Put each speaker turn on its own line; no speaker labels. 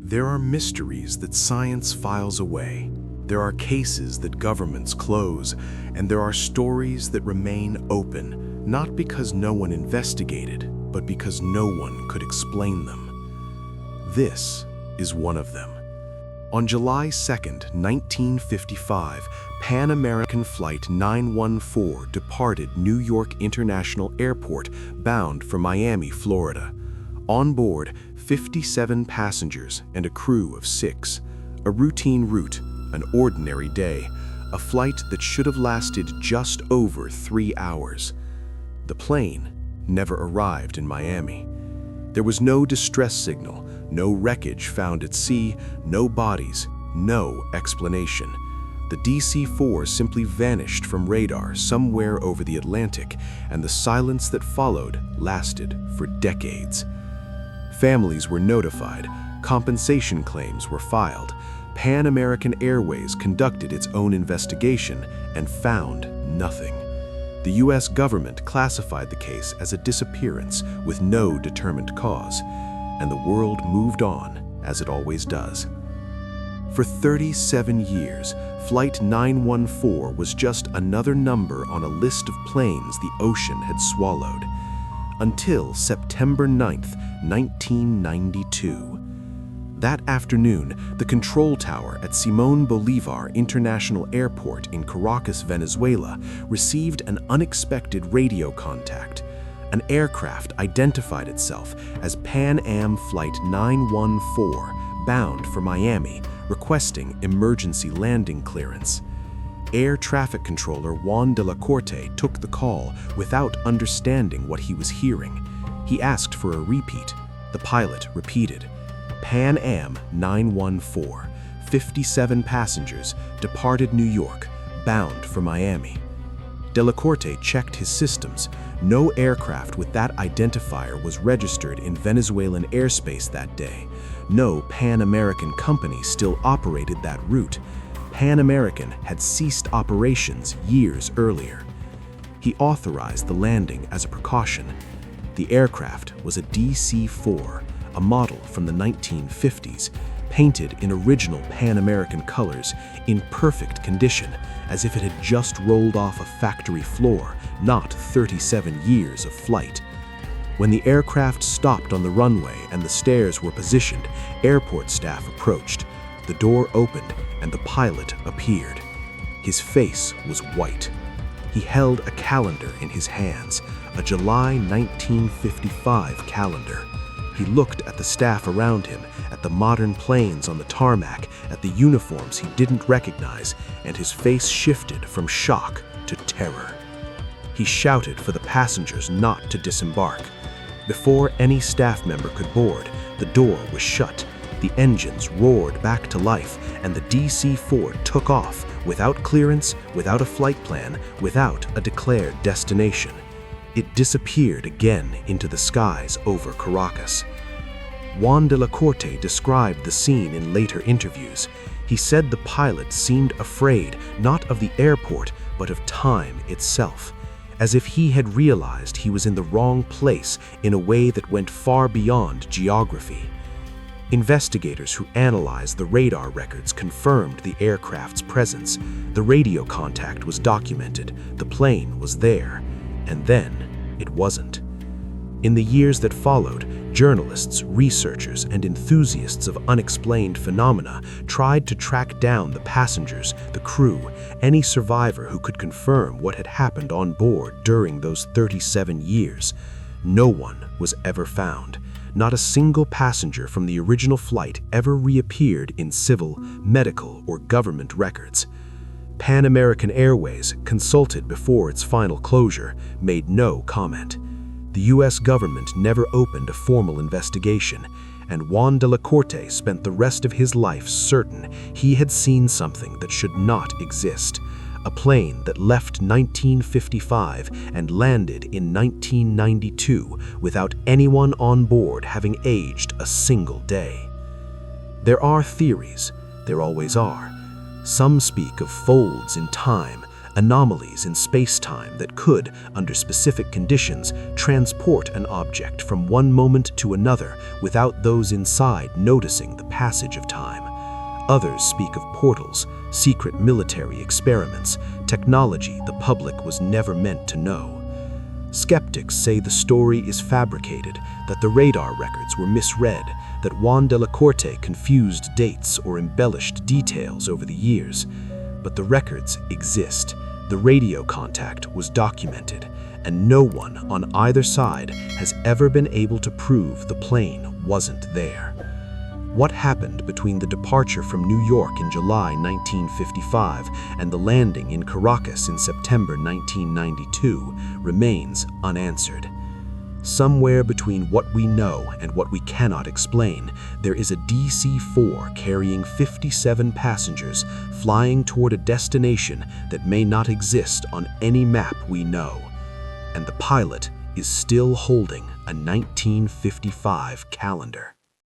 There are mysteries that science files away. There are cases that governments close, and there are stories that remain open, not because no one investigated, but because no one could explain them. This is one of them. On July 2nd, 1955, Pan American Flight 914 departed New York International Airport bound for Miami, Florida. On board, 57 passengers and a crew of 6. A routine route, an ordinary day, a flight that should have lasted just over 3 hours. The plane never arrived in Miami. There was no distress signal, no wreckage found at sea, no bodies, no explanation. The DC-4 simply vanished from radar somewhere over the Atlantic, and the silence that followed lasted for decades. Families were notified, compensation claims were filed. Pan American Airways conducted its own investigation and found nothing. The U.S. government classified the case as a disappearance with no determined cause, and the world moved on, as it always does. For 37 years, Flight 914 was just another number on a list of planes the ocean had swallowed. Until September 9th, 1992. That afternoon, the control tower at Simón Bolívar International Airport in Caracas, Venezuela, received an unexpected radio contact. An aircraft identified itself as Pan Am Flight 914, bound for Miami, requesting emergency landing clearance. Air traffic controller Juan de la Corte took the call without understanding what he was hearing. He asked for a repeat. The pilot repeated, Pan Am 914, 57 passengers, departed New York, bound for Miami. De la Corte checked his systems. No aircraft with that identifier was registered in Venezuelan airspace that day. No Pan American company still operated that route. Pan American had ceased operations years earlier. He authorized the landing as a precaution. The aircraft was a DC-4, a model from the 1950s, painted in original Pan American colors, in perfect condition, as if it had just rolled off a factory floor, not 37 years of flight. When the aircraft stopped on the runway and the stairs were positioned, airport staff approached. The door opened and the pilot appeared. His face was white. He held a calendar in his hands, a July 1955 calendar. He looked at the staff around him, at the modern planes on the tarmac, at the uniforms he didn't recognize, and his face shifted from shock to terror. He shouted for the passengers not to disembark. Before any staff member could board, the door was shut. The engines roared back to life, and the DC-4 took off without clearance, without a flight plan, without a declared destination. It disappeared again into the skies over Caracas. Juan de la Corte described the scene in later interviews. He said the pilot seemed afraid not of the airport, but of time itself, as if he had realized he was in the wrong place in a way that went far beyond geography. Investigators who analyzed the radar records confirmed the aircraft's presence. The radio contact was documented, the plane was there, and then it wasn't. In the years that followed, journalists, researchers, and enthusiasts of unexplained phenomena tried to track down the passengers, the crew, any survivor who could confirm what had happened on board during those 37 years. No one was ever found. Not a single passenger from the original flight ever reappeared in civil, medical, or government records. Pan American Airways, consulted before its final closure, made no comment. The U.S. government never opened a formal investigation, and Juan de la Corte spent the rest of his life certain he had seen something that should not exist. A plane that left 1955 and landed in 1992 without anyone on board having aged a single day. There are theories, there always are. Some speak of folds in time, anomalies in space-time that could, under specific conditions, transport an object from one moment to another without those inside noticing the passage of time. Others speak of portals, secret military experiments, technology the public was never meant to know. Skeptics say the story is fabricated, that the radar records were misread, that Juan de la Corte confused dates or embellished details over the years. But the records exist, the radio contact was documented, and no one on either side has ever been able to prove the plane wasn't there. What happened between the departure from New York in July 1955 and the landing in Caracas in September 1992 remains unanswered. Somewhere between what we know and what we cannot explain, there is a DC-4 carrying 57 passengers flying toward a destination that may not exist on any map we know. And the pilot is still holding a 1955 calendar.